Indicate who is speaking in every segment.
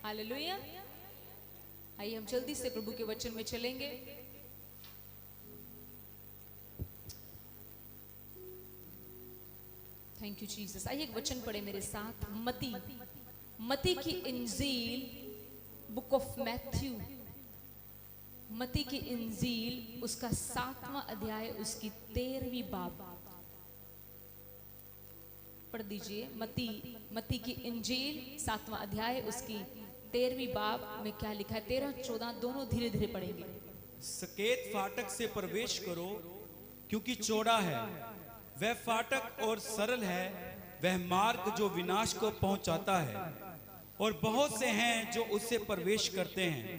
Speaker 1: Hallelujah. आइए हम जल्दी से प्रभु के वचन में चलेंगे। Thank you Jesus. आइए एक वचन पढ़े मेरे साथ। मती की इंजील, बुक ऑफ मैथ्यू, मती की इंजील उसका 7वां अध्याय उसकी 13वीं बाब पढ़ दीजिए। मती की इंजील 7वां अध्याय उसकी 13वीं बाब में क्या लिखा है? 13-14 दोनों धीरे धीरे पढ़ेंगे।
Speaker 2: सकेत फाटक से प्रवेश करो, क्योंकि चौड़ा है वह फाटक और सरल है वह मार्ग जो विनाश को पहुंचाता है, और बहुत से हैं जो उससे प्रवेश करते हैं।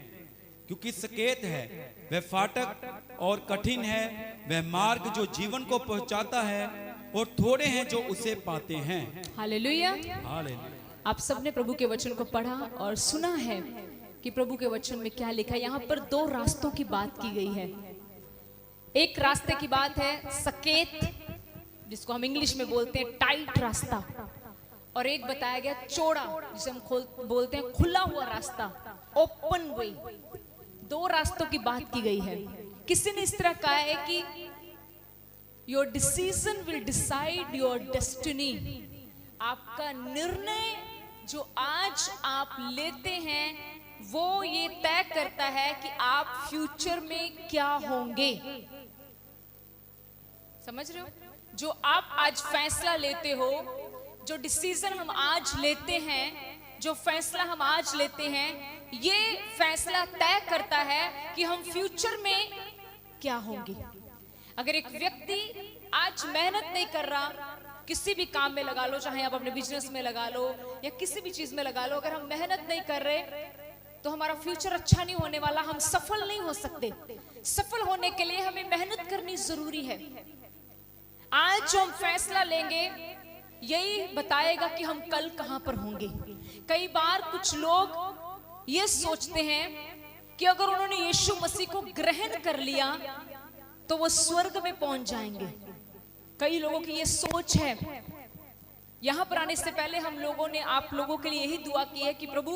Speaker 2: क्योंकि सकेत है वह फाटक और कठिन है वह मार्ग जो जीवन को पहुंचाता है, और थोड़े हैं जो उसे पाते हैं।
Speaker 1: हालेलुया।
Speaker 2: हालेलुया।
Speaker 1: आप सबने प्रभु के वचन को पढ़ा और सुना है कि प्रभु के वचन में क्या लिखा है। यहाँ पर 2 रास्तों की बात की गई है। एक रास्ते की बात है सकेत, जिसको हम इंग्लिश में बोलते हैं टाइट रास्ता, और एक बताया गया चौड़ा, जिसे हम बोलते हैं खुला हुआ रास्ता, ओपन वे। 2 रास्तों की बात की गई है। किसी ने इस तरह कहा है कि your decision will decide your destiny. आपका निर्णय जो आज आप लेते हैं वो ये तय करता है कि आप फ्यूचर में क्या होंगे। समझ रहे हो? जो आप आज फैसला लेते हो, जो डिसीजन हम आज लेते हैं, जो फैसला हम आज लेते हैं, ये फैसला तय करता है कि हम फ्यूचर में क्या होंगे। अगर एक व्यक्ति आज मेहनत नहीं कर रहा, किसी भी काम में लगा लो, चाहे आप अपने बिजनेस में लगा लो या किसी भी चीज में लगा लो, अगर हम मेहनत नहीं कर रहे तो हमारा फ्यूचर अच्छा नहीं होने वाला, हम सफल नहीं हो सकते। सफल होने के लिए हमें मेहनत करनी जरूरी है। आज जो हम फैसला लेंगे यही बताएगा कि हम कल कहां पर होंगे। कई बार कुछ लोग ये सोचते हैं कि अगर उन्होंने यीशु मसीह को ग्रहण कर लिया तो वो स्वर्ग में पहुंच जाएंगे। कई लोगों की ये सोच है। यहां पर आने से पहले हम लोगों ने आप लोगों के लिए यही दुआ की है कि प्रभु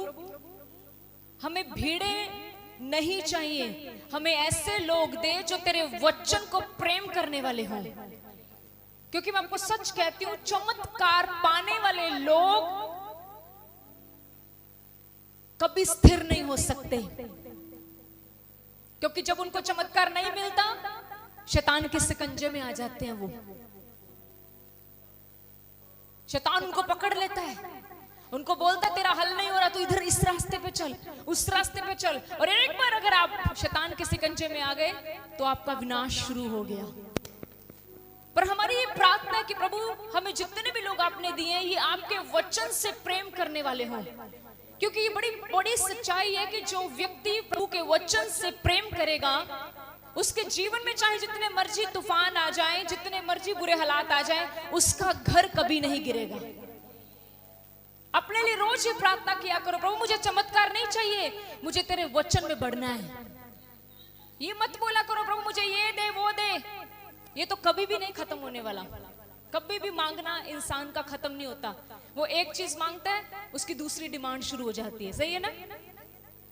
Speaker 1: हमें भीड़े नहीं चाहिए, हमें ऐसे लोग दे जो तेरे वचन को प्रेम करने वाले हों। क्योंकि मैं आपको सच कहती हूं, चमत्कार पाने वाले लोग कभी स्थिर नहीं हो सकते, क्योंकि जब उनको चमत्कार नहीं मिलता शैतान के शिकंजे में आ जाते हैं। वो शैतान उनको पकड़ लेता है, उनको बोलता है तेरा हल नहीं हो रहा तो इधर इस रास्ते पे चल, उस रास्ते पे चल, और एक बार अगर आप शैतान के शिकंजे में आ गए तो आपका विनाश शुरू हो गया। पर हमारी ये प्रार्थना है कि प्रभु हमें जितने भी लोग आपने दिए हैं ये आपके वचन से प्रेम करने वाले हों, क्योंकि ये बड़ी बड़ी सच्चाई है कि जो व्यक्ति प्रभु के वचन से प्रेम करेगा उसके जीवन में चाहे जितने मर्जी तूफान आ जाएं, जितने मर्जी बुरे हालात आ जाएं, उसका घर कभी नहीं गिरेगा। अपने लिए रोज ये प्रार्थना किया करो, प्रभु मुझे चमत्कार नहीं चाहिए, मुझे तेरे वचन में बढ़ना है। ये मत बोला करो प्रभु मुझे ये दे वो दे, ये तो कभी भी नहीं खत्म होने वाला। कभी भी मांगना इंसान का खत्म नहीं होता। वो एक चीज मांगता है उसकी दूसरी डिमांड शुरू हो जाती है। सही है ना?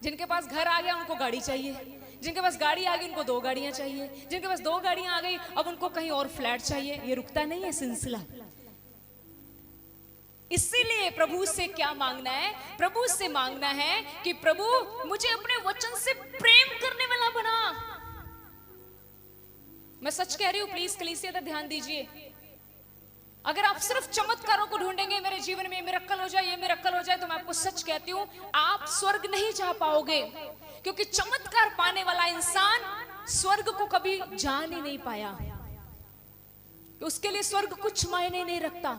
Speaker 1: जिनके पास घर आ गया उनको गाड़ी चाहिए, जिनके पास गाड़ी आ गई उनको 2 गाड़ियां चाहिए, जिनके पास 2 गाड़ियां आ गई अब उनको कहीं और फ्लैट चाहिए। ये रुकता नहीं है सिलसिला। इसीलिए प्रभु से क्या मांगना है? प्रभु से मांगना है कि प्रभु मुझे अपने वचन से प्रेम करने वाला बना। मैं सच कह रही हूं, प्लीज कलीसिया पर ध्यान दीजिए। अगर आप सिर्फ चमत्कारों को ढूंढेंगे, मेरे जीवन में मिरेकल हो जाए, ये मिरेकल हो जाए, तो मैं आपको सच कहती हूं आप स्वर्ग नहीं जा पाओगे, क्योंकि चमत्कार पाने वाला इंसान स्वर्ग को कभी जान ही नहीं पाया। उसके लिए स्वर्ग कुछ मायने नहीं रखता।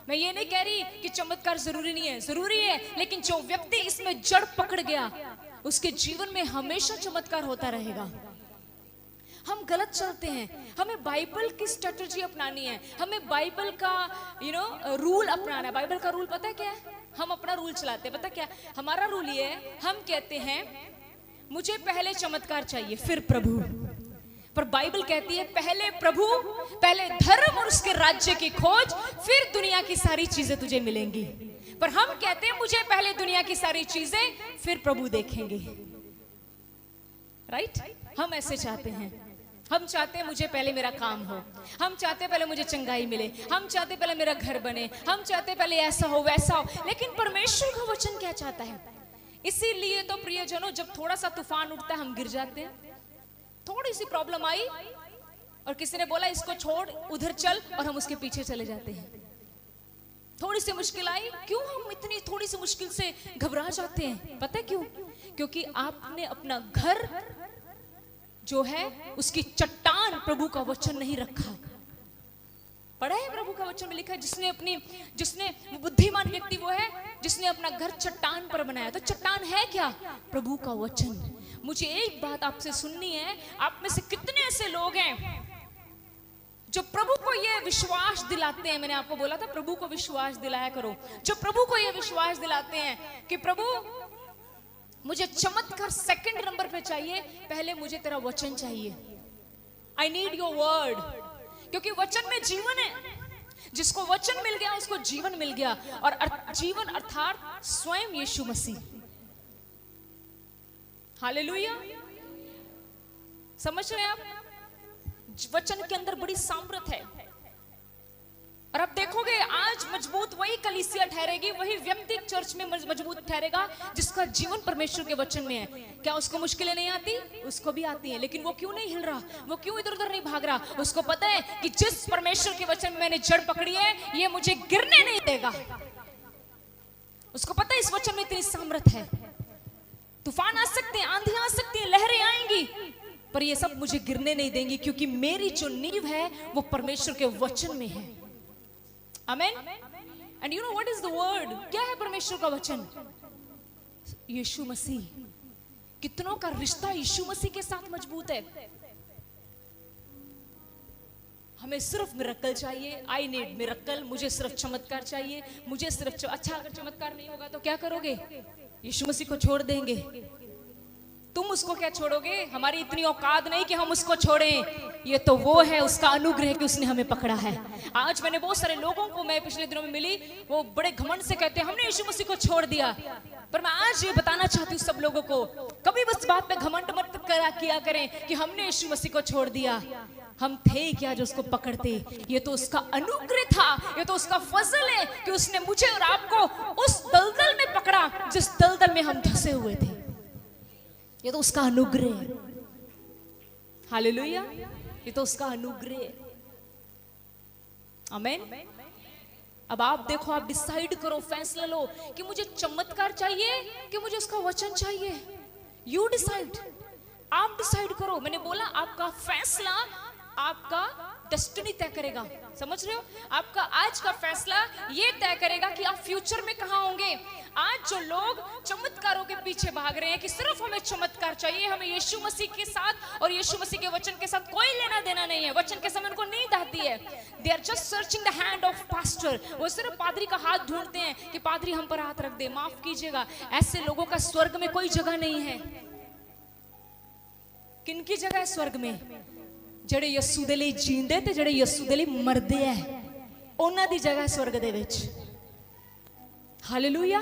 Speaker 1: मैं ये नहीं कह रही कि चमत्कार जरूरी नहीं है, जरूरी है, लेकिन जो व्यक्ति इसमें जड़ पकड़ गया उसके जीवन में हमेशा चमत्कार होता रहेगा। हम गलत चलते हैं, हमें बाइबल की स्ट्रेटजी अपनानी है, हमें बाइबल का रूल अपनाना है। बाइबल का रूल पता है क्या है? हम अपना रूल चलाते हैं। पता क्या हमारा रूल ये है? हम कहते हैं मुझे पहले चमत्कार चाहिए फिर प्रभु, पर बाइबल कहती है पहले प्रभु, पहले धर्म और उसके राज्य की खोज, फिर दुनिया की सारी चीजें तुझे मिलेंगी। पर हम कहते हैं मुझे पहले दुनिया की सारी चीजें फिर प्रभु देखेंगे। राइट? हम ऐसे चाहते हैं। हम चाहते हैं मुझे पहले मेरा काम हो, हम चाहते हैं पहले मुझे चंगाई मिले, हम चाहते हैं पहले मेरा घर बने, हम चाहते हैं पहले ऐसा हो वैसा हो। लेकिन परमेश्वर का वचन क्या चाहता है? इसीलिए तो प्रियजनों, जब थोड़ा सा तूफान उठता है हम गिर जाते हैं। थोड़ी सी प्रॉब्लम आई और किसी ने बोला इसको छोड़ उधर चल, और हम उसके पीछे चले जाते हैं। थोड़ी सी मुश्किल आई, क्यों हम इतनी थोड़ी सी मुश्किल से घबरा जाते हैं? पता है क्यों? क्योंकि आपने अपना घर जो है उसकी चट्टान प्रभु का वचन नहीं रखा। पढ़ा है प्रभु का वचन में लिखा है जिसने बुद्धिमान व्यक्ति वो है जिसने अपना घर चट्टान पर बनाया। तो चट्टान है क्या? प्रभु का वचन। मुझे एक बात आपसे सुननी है, आप में से कितने ऐसे लोग हैं जो प्रभु को ये विश्वास दिलाते हैं? मैंने आपको बोला था प्रभु को विश्वास दिलाया करो। जो प्रभु को ये विश्वास दिलाते हैं कि प्रभु मुझे चमत्कार सेकंड नंबर पे चाहिए, पहले मुझे तेरा वचन चाहिए। आई नीड योर वर्ड, क्योंकि वचन में जीवन है। जिसको वचन मिल गया उसको जीवन मिल गया, और जीवन अर्थात स्वयं यीशु मसीह। हालेलुया। समझ रहे हैं आप? वचन के अंदर बड़ी सामर्थ है। और अब देखोगे आज मजबूत वही कलीसिया ठहरेगी, वही व्यक्ति चर्च में मजबूत ठहरेगा जिसका जीवन परमेश्वर के वचन में है। क्या उसको मुश्किलें नहीं आती? उसको भी आती हैं, लेकिन वो क्यों नहीं हिल रहा? वो क्यों इधर उधर नहीं भाग रहा? उसको पता है कि जिस परमेश्वर के वचन में मैंने जड़ पकड़ी है ये मुझे गिरने नहीं देगा। उसको पता है इस वचन में इतनी सामर्थ है। तूफान आ सकते हैं, आंधी आ सकती है, लहरें आएंगी, पर ये सब मुझे गिरने नहीं देंगी, क्योंकि मेरी जो नींव है वो परमेश्वर के वचन में है। Amen. And you know what is the word? क्या है परमेश्वर का वचन? यीशु मसीह। कितनों का रिश्ता यीशु मसीह के साथ मजबूत है। हमें सिर्फ मिरेकल चाहिए। I need miracle. मुझे सिर्फ चमत्कार चाहिए। मुझे सिर्फ अच्छा, अगर चमत्कार नहीं होगा तो क्या करोगे? यीशु मसीह को छोड़ देंगे। तुम उसको क्या छोड़ोगे? हमारी इतनी औकात नहीं कि हम उसको छोड़ें। ये तो वो है, उसका अनुग्रह कि उसने हमें पकड़ा है। आज मैंने बहुत सारे लोगों को, मैं पिछले दिनों में मिली, वो बड़े घमंड से कहते हैं हमने यीशु मसीह को छोड़ दिया। पर मैं आज ये बताना चाहती हूँ सब लोगों को, कभी बस बात पे घमंड मत किया करें कि हमने यीशु मसीह को छोड़ दिया। हम थे क्या जो उसको पकड़ते? ये तो उसका अनुग्रह था, ये तो उसका फजल है कि उसने मुझे और आपको उस दलदल में पकड़ा जिस दलदल में हम धंसे हुए थे। ये तो उसका अनुग्रह है। हालेलुया। ये तो उसका अनुग्रह है। आमेन। अब आप देखो, आप डिसाइड करो, फैसला लो कि मुझे चमत्कार चाहिए कि मुझे उसका वचन चाहिए। You decide. आप डिसाइड करो। मैंने बोला आपका फैसला आपका डेस्टिनी तय करेगा। समझ रहे हो? आपका आज का फैसला ये तय करेगा कि आप फ्यूचर में कहां होंगे। आज जो लोग चमत्कारों के पीछे भाग रहे हैं कि सिर्फ हमें चमत्कार चाहिए, हमें यीशु मसीह के साथ और यीशु मसीह के वचन के साथ कोई लेना देना नहीं है, वचन के समय उनको नींद आती है। They are just searching the hand of pastor. वो सिर्फ पादरी का हाथ ढूंढते हैं कि पादरी हम पर हाथ रख दे। माफ कीजिएगा, ऐसे लोगों का स्वर्ग में कोई जगह नहीं है। किनकी जगह है स्वर्ग में? ਜਿਹੜੇ ਯਿਸੂ ਦੇ ਲਈ ਜੀਂਦੇ ਤੇ ਜਿਹੜੇ ਯਿਸੂ ਦੇ ਲਈ ਮਰਦੇ ਐ, ਉਹਨਾਂ ਦੀ जगह स्वर्ग दे विच। हालेलुया।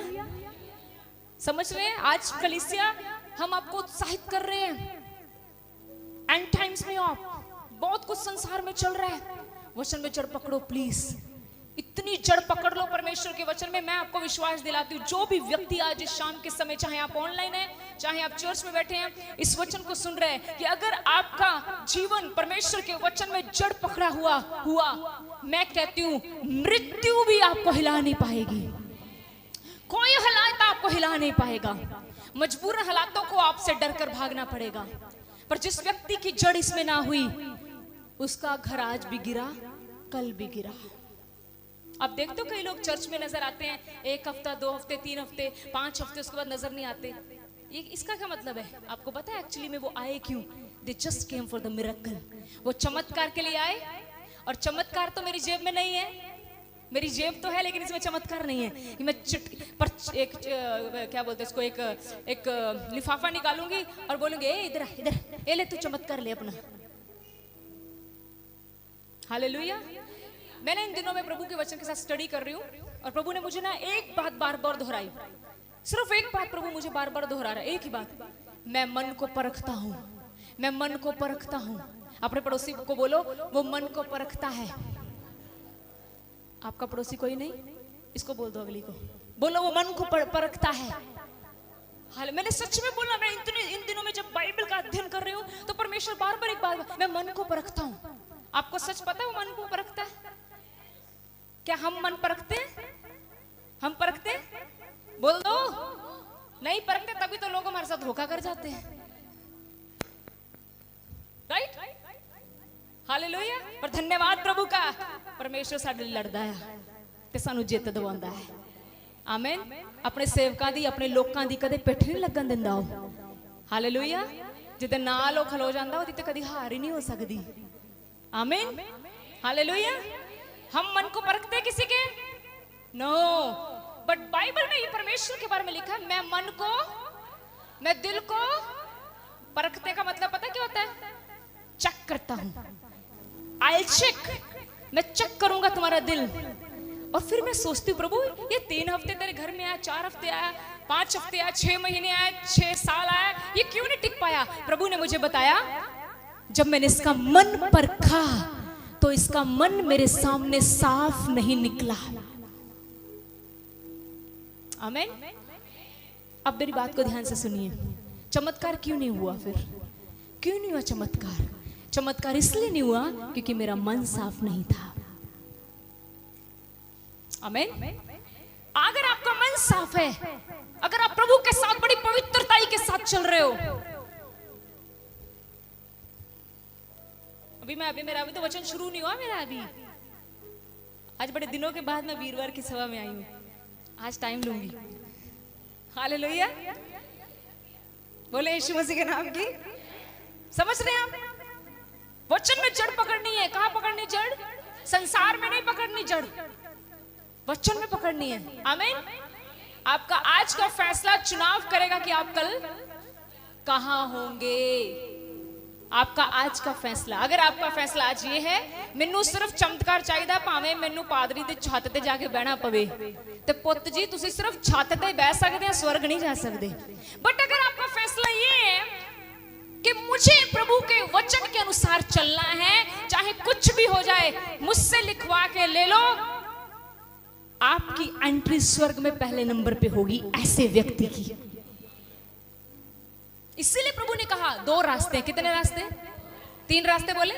Speaker 1: समझ रहे हैं? आज कलीसिया हम आपको उत्साहित कर रहे हैं। एंड टाइम्स में आप बहुत कुछ संसार में चल रहा है। वचन में जड़ पकड़ो प्लीज। इतनी जड़ पकड़ लो परमेश्वर के वचन में। मैं आपको विश्वास दिलाती हूँ, जो भी व्यक्ति आज इस शाम के समय, चाहे आप ऑनलाइन हैं, चाहे आप चर्च में बैठे हैं, इस वचन को सुन रहे हैं, कि अगर आपका जीवन परमेश्वर के वचन में जड़ पकड़ा हुआ, मैं कहती हूँ मृत्यु भी आपको हिला नहीं पाएगी। कोई हालात आपको हिला नहीं पाएगा। मजबूरन हालातों को आपसे डरकर भागना पड़ेगा। पर जिस व्यक्ति की जड़ इसमें ना हुई, उसका घर आज भी गिरा, कल भी गिरा। आप देखते हो कई लोग चर्च में नजर आते हैं, 1 हफ्ता, 2 हफ्ते, 3 हफ्ते, 5 हफ्ते, उसके बाद नजर नहीं आते। ये इसका क्या मतलब है? आपको पता है एक्चुअली में वो आए क्यों? They just came for the miracle. वो चमत्कार के लिए आए, और चमत्कार तो मेरी जेब में नहीं है। मेरी जेब तो है लेकिन इसमें चमत्कार नहीं है कि मैं क्या बोलते हैं इसको, एक लिफाफा निकालूंगी और बोलूंगी ए इधर इधर, ए ले तू चमत्कार ले अपना। हालेलुया। मैंने इन दिनों में प्रभु के वचन के साथ स्टडी कर रही हूँ, और प्रभु ने मुझे ना एक बात बार बार दोहराई, सिर्फ एक बात प्रभु मुझे बार बार दोहरा रहा है, एक ही बात, मैं मन को परखता हूं, मैं मन को परखता हूं। अपने पड़ोसी को बोलो, वो मन को परखता है। आपका पड़ोसी कोई नहीं, इसको बोल दो, अगली को बोलो, वो मन को परखता है। हाल मैंने सच में बोला, मैं इन दिनों में जब बाइबल का अध्ययन कर रही हूँ तो परमेश्वर बार बार एक बात, मैं मन को परखता हूँ। आपको सच पता है वो मन को परखता है? क्या हम मन परखते हैं? हम परखते हैं? बोल दो। नहीं परखते, तभी तो लोग हमारे साथ धोखा कर जाते हैं, राइट? हालेलुया। पर धन्यवाद प्रभु का, परमेश्वर साडे लड़दा है ते सानू जित दवांदा है। आमीन। अपने सेवकां दी, अपने लोकां दी कदे पिठ नहीं लगन दिंदा ओ। हालेलुया। जिदे नाल ओ खलो जांदा ओदी ते कदी हार ही नहीं हो सकदी। आमीन। हालेलुया। हम मन को परखते किसी के? नो, बट बाइबल में ये परमेश्वर के बारे में लिखा है, मैं मन को, मैं दिल को परखते का मतलब पता क्या होता है? चेक करता हूं। I'll check, मैं चेक करूंगा तुम्हारा दिल। और फिर मैं सोचती हूँ प्रभु, ये 3 हफ्ते तेरे घर में आया, 4 हफ्ते आया, 5 हफ्ते आया, 6 महीने आया, 6 साल आया, ये क्यों नहीं टिक पाया? प्रभु ने मुझे बताया, जब मैंने इसका मन परखा तो इसका मन मेरे सामने साफ नहीं निकला। आमीन। अब मेरी बात को ध्यान से सुनिए। चमत्कार क्यों नहीं हुआ? फिर क्यों नहीं हुआ चमत्कार? चमत्कार इसलिए नहीं हुआ क्योंकि मेरा मन साफ नहीं था। आमीन। अगर आपका मन साफ है, अगर आप प्रभु के साथ बड़ी पवित्रताई के साथ चल रहे हो, अभी मेरा तो वचन शुरू नहीं हुआ मेरा। अभी आज बड़े दिनों के बाद मैं वीरवार की सभा में आई हूं, आज टाइम लूंगी। हालेलुया। बोले यीशु मसीह के नाम की। समझ रहे हैं आप? वचन में जड़ पकड़नी है। कहां पकड़नी जड़? संसार में नहीं पकड़नी जड़, वचन में पकड़नी है। आमीन। आपका आज का फैसला चुनाव करेगा कि आप कल कहां होंगे। आपका आज का फैसला, अगर आपका फैसला आज ये है, मैनू सिर्फ चमत्कार चाहिए, भावें मैनू पादरी दे छत ते जाके बहना पवे, ते पुत जी तुसी सिर्फ छत ते बह सकते हैं, स्वर्ग नहीं जा सकते। बट अगर आपका फैसला ये है कि मुझे प्रभु के वचन के अनुसार चलना है, चाहे कुछ भी हो जाए, मुझसे लिखवा के ले लो, आपकी एंट्री स्वर्ग में पहले नंबर पे होगी ऐसे व्यक्ति की। इसीलिए प्रभु ने कहा 2 रास्ते। कितने रास्ते? 3 रास्ते बोले।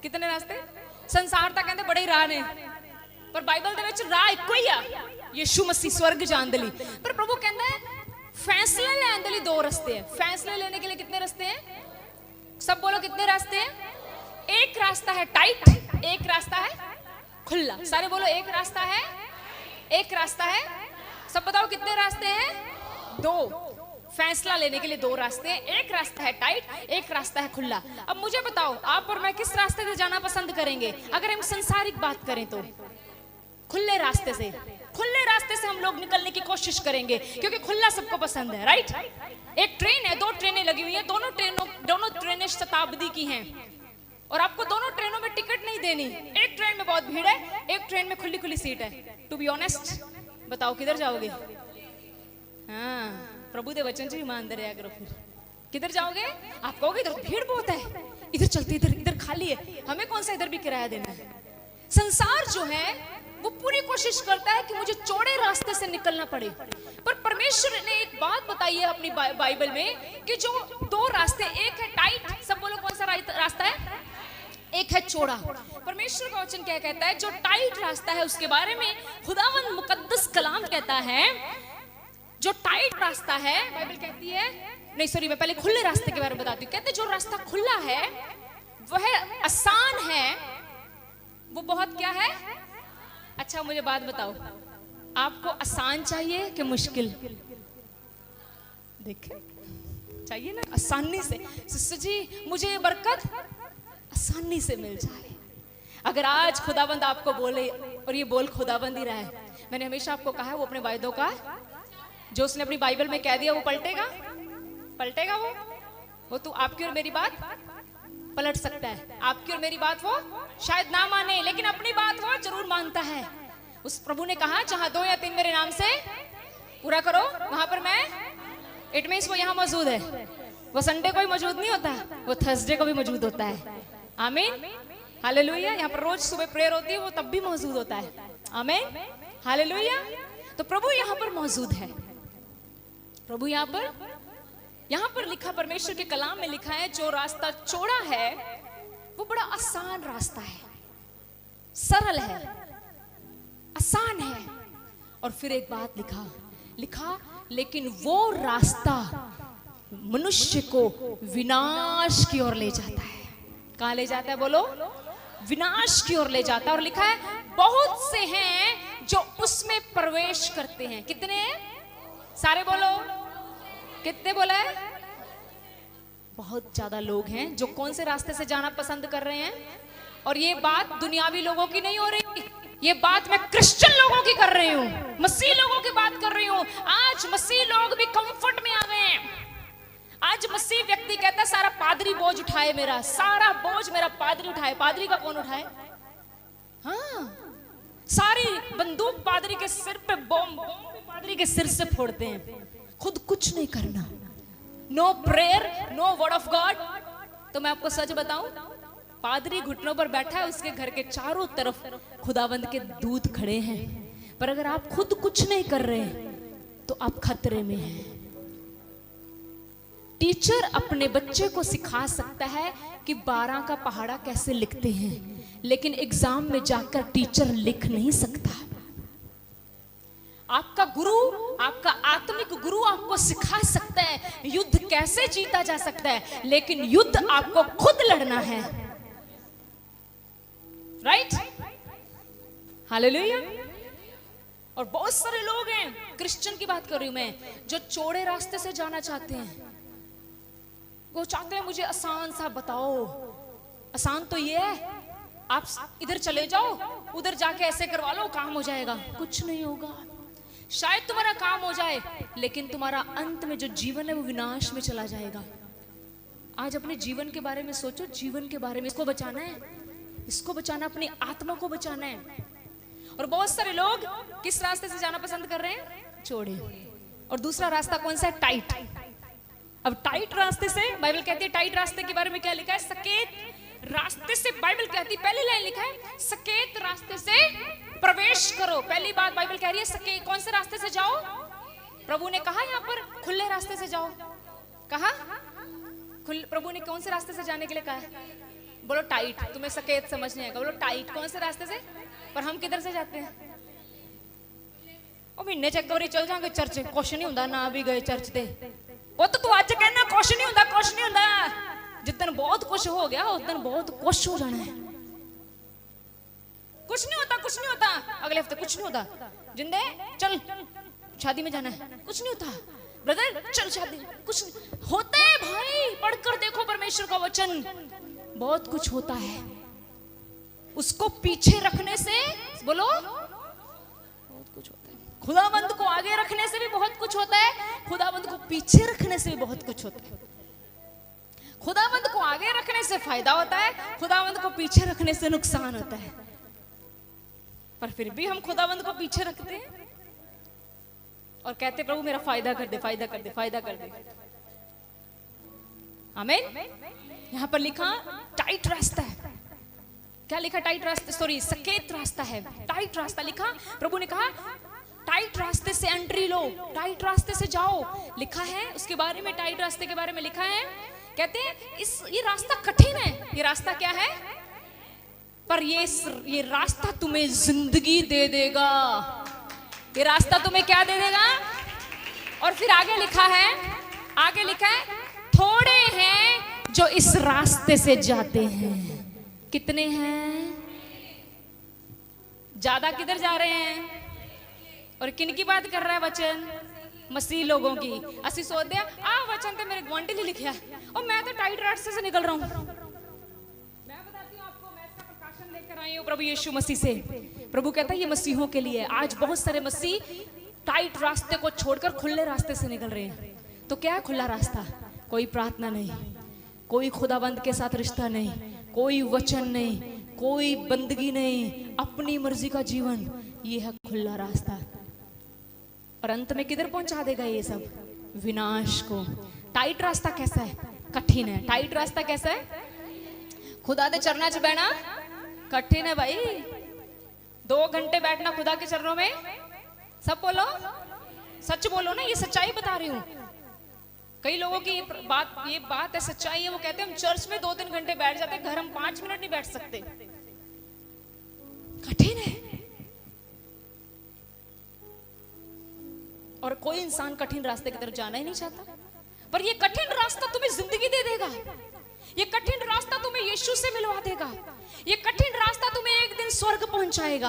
Speaker 1: कितने रास्ते? संसार तक कहते बड़े राह ने, पर बाइबल दे विच राह इक्को ही आ, यीशु मसीह स्वर्ग जान दे लई। पर प्रभु कहता है फैसला लेने के लिए 2 रास्ते हैं। फैसले लेने के लिए कितने रास्ते हैं? सब बोलो कितने रास्ते हैं? एक रास्ता है टाइट, एक रास्ता है खुला। सारे बोलो एक रास्ता है, एक रास्ता है। सब बताओ कितने रास्ते हैं? 2। फैसला लेने के लिए 2 रास्ते हैं, एक रास्ता है टाइट, एक रास्ता है खुला। अब मुझे बताओ, आप और मैं किस रास्ते से जाना पसंद करेंगे? अगर हम संसारिक बात करें तो खुले रास्ते से, खुले रास्ते से हम लोग निकलने की कोशिश करेंगे, क्योंकि खुला सबको पसंद है, राइट? एक ट्रेन है, 2 ट्रेनें लगी हुई हैं, दोनों ट्रेनें शताब्दी की हैं, और आपको दोनों ट्रेनों में टिकट नहीं देनी। एक ट्रेन में बहुत भीड़ है, एक ट्रेन में खुली खुली सीट है। टू बी ऑनेस्ट, बताओ किधर जाओगे? हाँ, प्रभु दे वचन से ईमानदार रहा करो। फिर किधर जाओगे? आप कहोगे इधर भीड़ बहुत है, इधर चलते, इधर खाली है, हमें कौन सा इधर भी किराया देना है। संसार जो है वो पूरी कोशिश करता है कि मुझे चौड़े रास्ते से निकलना पड़े, पर परमेश्वर ने एक बात बताई है अपनी बाइबल में कि जो 2 रास्ते, एक है टाइट, सब बोलो कौन सा रास्ता है? एक है चौड़ा। परमेश्वर का वचन क्या कहता है? जो टाइट रास्ता है उसके बारे में खुदावंद मुकद्दस कलाम कहता है, जो टाइट रास्ता है, बाइबल कहती है, नहीं सॉरी, मैं पहले खुले रास्ते के बारे में बताती हूँ। कहते जो रास्ता खुला है वह आसान है, वो बहुत क्या है? अच्छा मुझे बात बताओ, आपको आसान चाहिए कि मुश्किल? देखे चाहिए ना आसानी से। सिस्टर जी मुझे बरकत आसानी से मिल जाए। अगर आज खुदाबंद आपको बोले, और ये बोल खुदाबंद ही रहा है, मैंने हमेशा आपको कहा है वो अपने वायदों का, जो उसने अपनी बाइबल में कह दिया वो पलटेगा, पलटेगा वो तो आपकी और मेरी बात पलट सकता है। आपकी और मेरी बात वो शायद ना माने, लेकिन अपनी बात वो जरूर मानता है। उस प्रभु ने कहा जहां 2 या 3 मेरे नाम से पूरा करो वहां पर मैं, इट मीन्स वो यहाँ मौजूद है। वो संडे को भी मौजूद नहीं होता, वो थर्सडे को भी मौजूद होता है। आमीन, हालेलुया। यहाँ पर रोज सुबह प्रेयर होती है, वो तब भी मौजूद होता है। आमीन, हालेलुया। तो प्रभु यहाँ पर मौजूद है। प्रभु यहाँ पर लिखा, परमेश्वर के कलाम में लिखा है, जो रास्ता चौड़ा है वो बड़ा आसान रास्ता है, सरल है, आसान है। और फिर एक बात लिखा लेकिन वो रास्ता मनुष्य को विनाश की ओर ले जाता है। कहां ले जाता है बोलो? विनाश की ओर ले जाता है। और लिखा है बहुत से हैं जो उसमें प्रवेश करते हैं। कितने? सारे बोलो, कितने बोला है? बहुत ज्यादा लोग हैं जो कौन से रास्ते से जाना पसंद कर रहे हैं। और ये बात दुनियावी लोगों की नहीं हो रही, ये बात मैं क्रिश्चियन लोगों की कर रही हूँ, मसीह लोगों की बात कर रही हूँ। आज मसीह लोग भी कंफर्ट में आ गए हैं। आज मसीह व्यक्ति कहता है सारा पादरी बोझ उठाए, मेरा सारा बोझ मेरा पादरी उठाए। पादरी का कौन उठाए? हाँ, सारी बंदूक पादरी के सिर पे, बॉम्ब पादरी के सिर से फोड़ते हैं। खुद कुछ नहीं करना, no prayer, no word of God. तो मैं आपको सच बताऊं, पादरी घुटनों पर बैठा है, उसके घर के चारों तरफ खुदावंद के दूत खड़े हैं। पर अगर आप खुद कुछ नहीं कर रहे तो आप खतरे में हैं। टीचर अपने बच्चे को सिखा सकता है कि 12 का पहाड़ा कैसे लिखते हैं, लेकिन एग्जाम में जाकर टीचर लिख नहीं सकता। आपका गुरु, आपका आत्मिक गुरु आपको सिखा सकता है युद्ध कैसे जीता जा सकता है, लेकिन युद्ध आपको खुद लड़ना है। Right, hallelujah. और बहुत सारे लोग हैं, क्रिश्चियन की बात कर रही हूं मैं, जो चौड़े रास्ते से जाना चाहते हैं। वो चाहते हैं मुझे आसान सा बताओ। आसान तो ये है, आप इधर चले जाओ, उधर जाके ऐसे करवा लो, काम हो जाएगा। कुछ नहीं होगा। शायद तुम्हारा काम हो जाए, लेकिन तुम्हारा अंत में जो जीवन है वो विनाश में चला जाएगा। आज अपने जीवन के बारे में सोचो, जीवन के बारे में। इसको बचाना है, इसको बचाना, अपनी आत्मा को बचाना है। और बहुत सारे लोग किस रास्ते से जाना पसंद कर रहे हैं? चौड़े। और दूसरा रास्ता कौन सा है? टाइट। अब टाइट रास्ते से बाइबल कहती है, टाइट रास्ते के बारे में क्या लिखा है? सकेत रास्ते से बाइबल कहती है, पहली लाइन लिखा है सकेत रास्ते से प्रवेश करो। पहली बात बाइबल कह रही है सकेत। कौन से रास्ते से जाओ? प्रभु ने कहा यहाँ पर खुले रास्ते से जाओ। कहा प्रभु ने कौन से रास्ते से जाने के लिए कहा है? बोलो टाइट। तुम्हें सकेत समझ नहीं आएगा, बोलो टाइट। कौन से रास्ते से? पर हम किधर से जाते हैं? महीने च एक बारी चल जाएंगे चर्च, कुछ नहीं होता ना भी गए चर्च ते। वो तो तू आज कहना कुछ नहीं होता, कुछ नहीं होता। जिस दिन बहुत कुछ हो गया उस दिन बहुत कुछ हो जाना है। कुछ नहीं होता, कुछ नहीं होता। अगले हफ्ते कुछ नहीं होता। जिंदे चल शादी में जाना है, कुछ नहीं होता। ब्रदर चल शादी, कुछ नहीं होता है। भाई पढ़कर देखो परमेश्वर का वचन, बहुत कुछ होता है। उसको पीछे रखने से, बोलो, बहुत कुछ होता है। खुदावंद को आगे रखने से भी बहुत कुछ होता है, खुदावंद को पीछे रखने से भी बहुत कुछ होता है। खुदावंद को आगे रखने से फायदा होता है, खुदावंद को पीछे रखने से नुकसान होता है। पर फिर भी हम खुदावंद को पीछे रखते हैं और कहते प्रभु मेरा फायदा कर दे, फायदा कर दे, फायदा कर दे। आमीन। यहां पर लिखा टाइट रास्ता है। क्या लिखा? टाइट रास्ता, सॉरी सकेत रास्ता है। टाइट रास्ता लिखा। प्रभु ने कहा टाइट रास्ते से एंट्री लो, टाइट रास्ते से जाओ। लिखा है उसके बारे में, टाइट रास्ते के बारे में लिखा है। कहते हैं ये रास्ता कठिन है। ये रास्ता क्या है? पर ये रास्ता तुम्हें जिंदगी दे देगा। ये रास्ता तुम्हें क्या दे देगा? और फिर आगे लिखा है, आगे लिखा है थोड़े हैं जो इस रास्ते से जाते हैं। कितने हैं? ज्यादा किधर जा रहे हैं? और किन की बात कर रहा है वचन? मसीह लोगों की। असि सोचते हैं आ वचन तो मेरे ग्वांटी ने लिखा और मैं तो टाइट रास्ते से निकल रहा हूं। मैं बताती हूं आपको, मैं इसका प्रकाशन लेकर आई हूं प्रभु यीशु मसीह से। प्रभु कहता है ये मसीहों के लिए। आज बहुत सारे मसीह टाइट रास्ते को छोड़कर खुले रास्ते से निकल रहे हैं। तो क्या है खुला रास्ता? कोई प्रार्थना नहीं, कोई खुदाबंद के साथ रिश्ता नहीं, कोई वचन नहीं, कोई बंदगी नहीं, अपनी मर्जी का जीवन। ये है खुला रास्ता। और अंत में किधर पहुंचा देगा ये सब? विनाश को। टाइट रास्ता कैसा है? कठिन है। टाइट रास्ता कैसा है? खुदा दे चरना च बैठना कठिन है भाई। 2 घंटे बैठना खुदा के चरणों में, सब बोलो, सच बोलो ना, ये सच्चाई बता रही हूँ। कई लोगों की ये बात है, सच्चाई है। वो कहते हैं हम चर्च में 2-3 घंटे बैठ जाते हैं, घर हम 5 मिनट नहीं बैठ सकते। कठिन है। और कोई इंसान कठिन रास्ते की तरफ जाना ही नहीं चाहता, पर ये कठिन रास्ता तुम्हें जिंदगी दे देगा। ये कठिन रास्ता तुम्हें यीशु से मिलवा देगा। ये कठिन रास्ता तुम्हें एक दिन स्वर्ग पहुंचाएगा।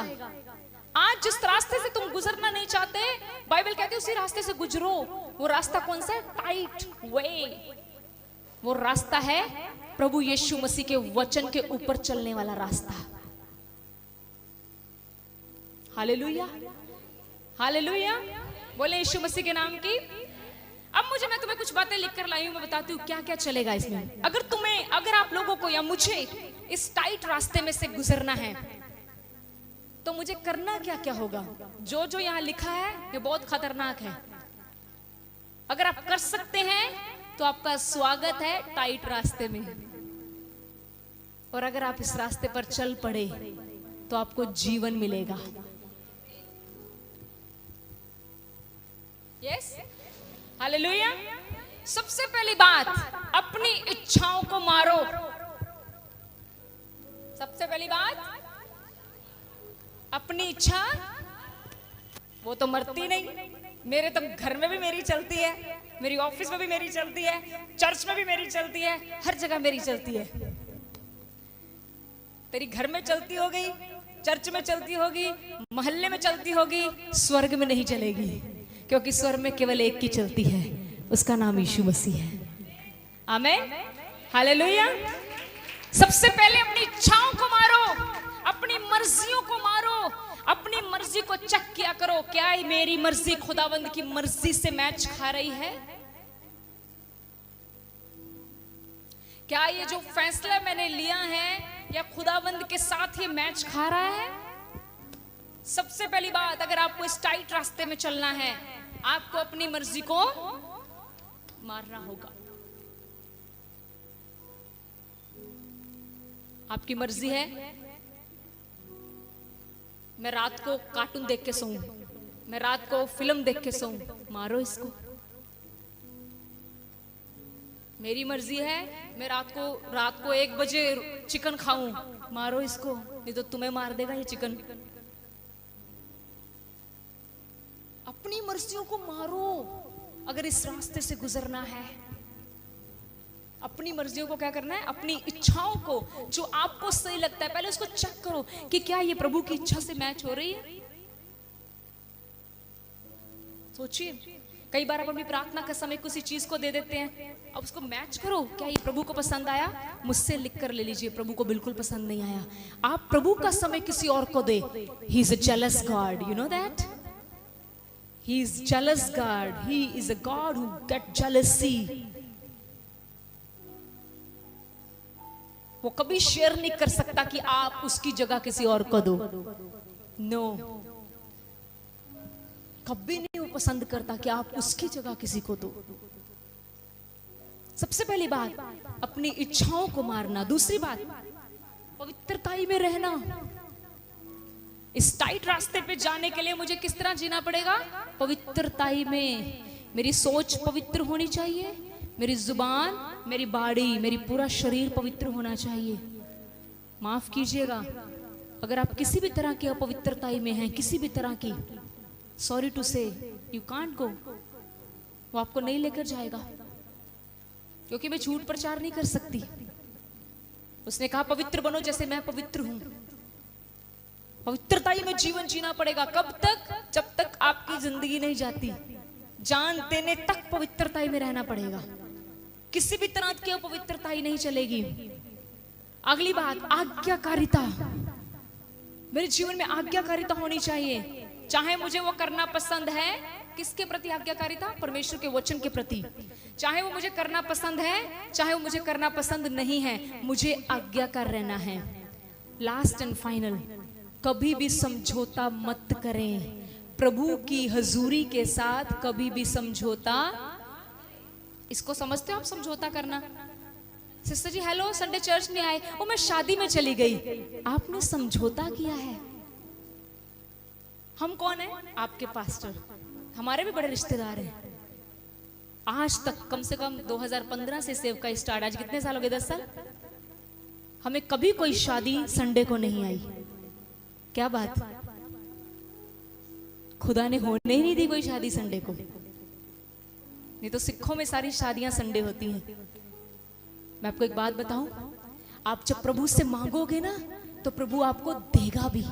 Speaker 1: आज जिस रास्ते से तुम गुजरना नहीं चाहते, बाइबल कहती है उसी रास्ते से गुजरो। वो रास्ता कौन सा है? टाइट वे। वो रास्ता है प्रभु यीशु मसीह के वचन के ऊपर चलने वाला रास्ता। हालेलुया, हालेलुया, बोले यीशु मसीह के नाम की। अब मैं तुम्हें कुछ बातें लिख कर लाई हूं, मैं बताती हूँ क्या क्या चलेगा इसमें। अगर आप लोगों को या मुझे इस टाइट रास्ते में से गुजरना है, तो मुझे करना क्या क्या होगा? जो यहाँ लिखा है ये बहुत खतरनाक है। अगर आप कर सकते हैं तो आपका स्वागत है टाइट रास्ते में, और अगर आप इस रास्ते पर चल पड़े तो आपको जीवन मिलेगा। Yes, hallelujah. सबसे पहली बात, अपनी इच्छाओं को मारो। सबसे पहली बात, अपनी इच्छा वो तो मरती नहीं। मेरे तो घर में भी मेरी चलती है, मेरी ऑफिस में भी मेरी चलती है, चर्च में भी मेरी चलती है, हर जगह मेरी चलती है। तेरी घर में चलती होगी, चर्च में चलती होगी, मोहल्ले में चलती होगी, स्वर्ग में नहीं चलेगी, क्योंकि स्वर्ग में केवल एक की चलती है, उसका नाम यीशु मसीह है। आमीन, हालेलुया। सबसे पहले अपनी इच्छाओं को मारो, अपनी मर्जियों को मारो, अपनी मर्जी को चेक किया करो, क्या मेरी मर्जी खुदावंद की मर्जी से मैच खा रही है? क्या ये जो फैसला मैंने लिया है या खुदावंद के साथ ये मैच खा रहा है? सबसे पहली बात, अगर आपको इस टाइट रास्ते में चलना है, आपको अपनी मर्जी को मारना होगा। आपकी मर्जी है मैं रात को कार्टून देख के सोऊं, मैं रात को फिल्म देख के सोऊं, मारो इसको। मेरी मर्जी है मैं रात को 1 बजे चिकन खाऊं, मारो इसको, नहीं तो तुम्हें मार देगा ये चिकन। अपनी मर्जियों को मारो अगर इस रास्ते से गुजरना है। अपनी मर्जियों को क्या करना है? अपनी इच्छाओं को, जो आपको सही लगता है, पहले उसको चेक करो कि क्या ये प्रभु की इच्छा से मैच हो रही है। सोचिए, कई बार आप अपनी प्रार्थना का समय किसी चीज को दे देते हैं, अब उसको मैच करो, क्या ये प्रभु को पसंद आया? मुझसे लिख कर ले लीजिए, प्रभु को बिल्कुल पसंद नहीं आया। आप प्रभु का समय किसी और को दे, he is a jealous God, you know that. He is jealous God. He is a God who get jealousy. वो कभी शेयर नहीं कर सकता कि आप उसकी जगह किसी और को दो। नो, कभी नहीं वो पसंद करता कि आप उसकी जगह किसी को दो। सबसे पहली बात, अपनी इच्छाओं को मारना। दूसरी बात, पवित्रताई में रहना। इस टाइट रास्ते पे जाने के लिए मुझे किस तरह जीना पड़ेगा? पवित्रताई में। मेरी सोच पवित्र होनी चाहिए, मेरी जुबान, मेरी बॉडी, मेरी पूरा शरीर पवित्र होना चाहिए। माफ कीजिएगा, अगर आप किसी भी तरह की अपवित्रताई में हैं, किसी भी तरह की, सॉरी टू से, यू कांट गो। वो आपको नहीं लेकर जाएगा, क्योंकि मैं झूठ प्रचार नहीं कर सकती। उसने कहा पवित्र बनो जैसे मैं पवित्र हूं। पवित्रताई में जीवन जीना पड़ेगा। कब तक? जब तक आपकी जिंदगी नहीं जाती, जान देने तक पवित्रताई में रहना पड़ेगा। किसी भी तरह की अपवित्रताई नहीं चलेगी। अगली बात, आज्ञाकारिता। मेरे जीवन में आज्ञाकारिता होनी चाहिए, चाहे मुझे वो करना पसंद है। किसके प्रति आज्ञाकारिता? परमेश्वर के वचन के प्रति। चाहे वो मुझे करना पसंद है, चाहे वो मुझे करना पसंद नहीं है, मुझे आज्ञाकार रहना है। लास्ट एंड फाइनल, कभी भी समझौता मत करें। प्रभु की हजूरी के साथ कभी भी समझौता, इसको समझते हो आप समझौता करना? सिस्टर जी हेलो, संडे चर्च नहीं आए, वो मैं शादी में चली गई। आपने समझौता किया है। हम कौन है? आपके पास्टर, हमारे भी बड़े रिश्तेदार हैं। आज तक कम से कम 2015 से सेव का स्टार्ट, आज कितने साल हो गए? 10 साल। हमें कभी कोई शादी संडे को नहीं आई। क्या बात, खुदा ने होने ही नहीं दी कोई शादी संडे को। नहीं तो सिखों में सारी शादियां संडे होती हैं। मैं आपको एक बात बताऊं, आप जब प्रभु से मांगोगे ना तो प्रभु आपको देगा भी।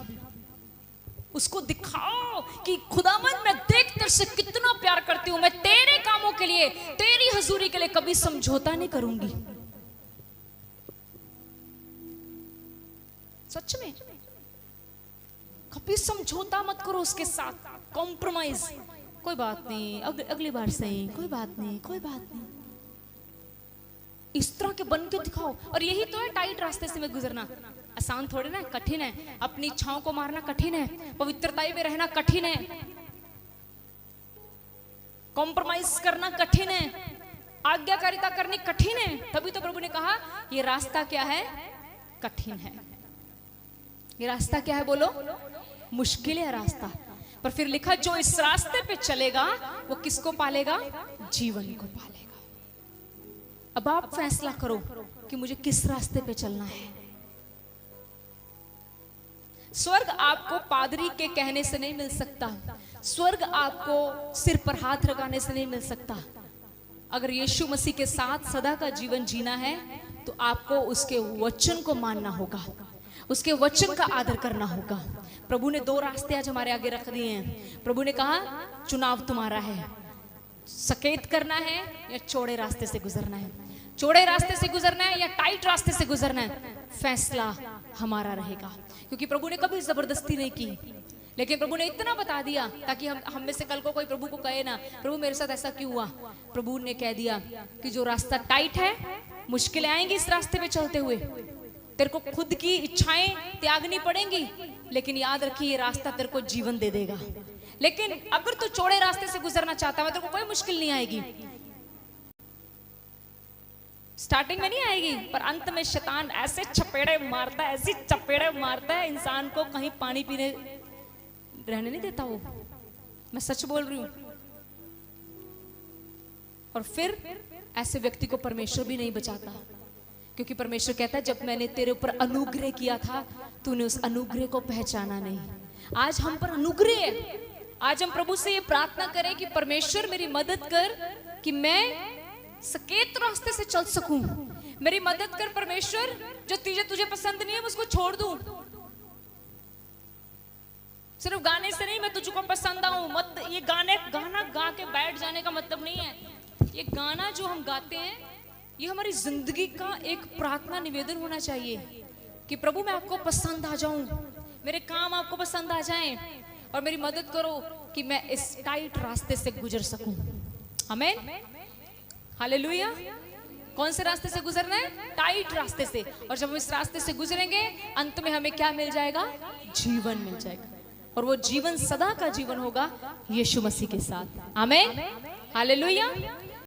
Speaker 1: उसको दिखाओ कि खुदावंद मैं देख तेरे से कितना प्यार करती हूं, मैं तेरे कामों के लिए, तेरी हजूरी के लिए कभी समझौता नहीं करूंगी। सच में कभी समझौता मत करो उसके साथ, कॉम्प्रोमाइज। कोई बात नहीं, अगली बार सही, कोई बात नहीं, कोई बात नहीं। इस तरह के बन के दिखाओ। और यही तो है टाइट रास्ते से में गुजरना। आसान थोड़े ना, कठिन है। अपनी इच्छाओं को मारना कठिन है, पवित्रता में रहना कठिन है, कॉम्प्रोमाइज करना कठिन है, आज्ञाकारिता करनी कठिन है। तभी तो प्रभु ने कहा ये रास्ता क्या है? कठिन है। ये रास्ता क्या है? बोलो, मुश्किल है रास्ता। पर फिर लिखा जो इस रास्ते पे चलेगा वो किसको पालेगा? जीवन को पालेगा। अब आप फैसला करो कि मुझे किस रास्ते पे चलना है। स्वर्ग आपको पादरी के कहने से नहीं मिल सकता। स्वर्ग आपको सिर पर हाथ लगाने से नहीं मिल सकता। अगर यीशु मसीह के साथ सदा का जीवन जीना है तो आपको उसके वचन को मानना होगा, उसके वचन का आदर करना होगा। प्रभु ने 2 रास्ते आज हमारे आगे रख दिए हैं। प्रभु ने कहा चुनाव तुम्हारा है, सकेत करना है या चौड़े रास्ते से गुजरना है। चौड़े रास्ते से गुजरना है या टाइट रास्ते से गुजरना है, फैसला हमारा रहेगा। क्योंकि प्रभु ने कभी जबरदस्ती नहीं की, लेकिन प्रभु ने इतना बता दिया ताकि हम में से कल को कोई प्रभु को कहे ना प्रभु मेरे साथ ऐसा क्यों हुआ। प्रभु ने कह दिया कि जो रास्ता टाइट है, मुश्किलें आएंगी इस रास्ते पे चलते हुए, तेरे को खुद की इच्छाएं त्यागनी पड़ेंगी, लेकिन याद रखिए ये रास्ता तेरे को जीवन दे देगा। लेकिन अगर तू चौड़े रास्ते से गुजरना चाहता है, तेरे को कोई मुश्किल नहीं आएगी। स्टार्टिंग में नहीं आएगी, पर अंत में शैतान ऐसे चपेड़े मारता है, ऐसी चपेड़े मारता है, इंसान को कहीं पानी पीने रहने नहीं देता वो। मैं सच बोल रही हूं। और फिर ऐसे व्यक्ति को परमेश्वर भी नहीं बचाता, क्योंकि परमेश्वर कहता है जब मैंने तेरे ऊपर अनुग्रह किया था तूने उस अनुग्रह को पहचाना नहीं। आज हम पर अनुग्रह है। आज हम प्रभु से ये प्रार्थना करें कि परमेश्वर मेरी मदद कर कि मैं सकेत रास्ते से चल सकूं। मेरी मदद कर परमेश्वर, जो तुझे पसंद नहीं है उसको छोड़ दूं। सिर्फ गाने से नहीं मैं तुझको पसंद आऊं मत, ये गाना गा के बैठ जाने का मतलब नहीं है। ये गाना जो हम गाते हैं ये हमारी जिंदगी का एक प्रार्थना निवेदन होना चाहिए कि प्रभु मैं आपको पसंद आ जाऊं, मेरे काम आपको पसंद आ जाएं और मेरी मदद करो कि मैं इस टाइट रास्ते से गुजर सकूं। आमीन, हालेलुया। कौन से रास्ते से गुजरना है? टाइट रास्ते से। और जब हम इस रास्ते से गुजरेंगे अंत में हमें क्या मिल जाएगा? जीवन मिल जाएगा। और वो जीवन सदा का जीवन होगा यीशु मसीह के साथ। आमीन, हालेलुया।